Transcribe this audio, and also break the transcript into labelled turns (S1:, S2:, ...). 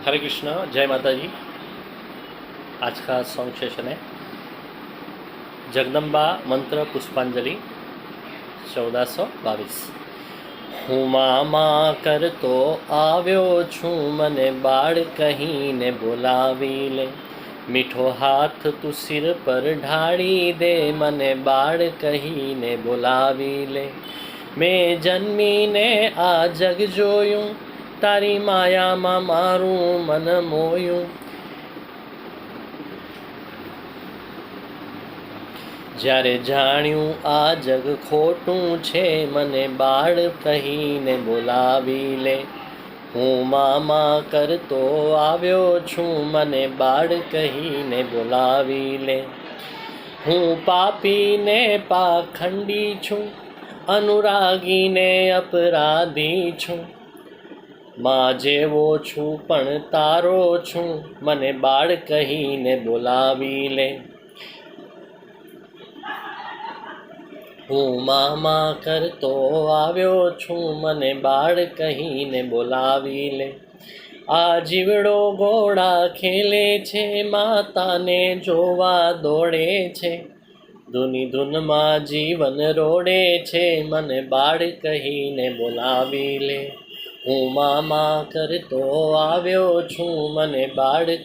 S1: हरे कृष्णा, जय माता जी। आज का सॉन्ग सेशन है जगदम्बा मंत्र पुष्पांजलि 1422। હું મામા કરતો આવ્યો છું, મને બાળ કહીને બોલાવી લે. મીઠો હાથ તું સિર પર ઢાળી દે, મને બાળ કહીને બોલાવી લે. મેં જન્મીને આ જગ જોયું, તારી માયામાં મારું મન મોયું. જ્યારે જાણ્યું આ જગ ખોટું છે, મને બાળ કહીને બોલાવી લે. હું મામા કરતો આવ્યો છું, મને બાળ કહીને બોલાવી લે. હું પાપીને પાખંડી છું, અનુરાગીને અપરાધી છું. માં જેવો છું પણ તારો છું, મને બાળ કહીને બોલાવી લે. હું મામા કરતો આવ્યો છું, મને બાળ કહીને બોલાવી લે. આ જીવડો ઘોડા ખેલે છે, માતાને જોવા દોડે છે. ધૂની ધૂનમાં જીવન રોડે છે, મને બાળ કહીને બોલાવી લે. હું મામા કરતો આવ્યો છું, મને બાળ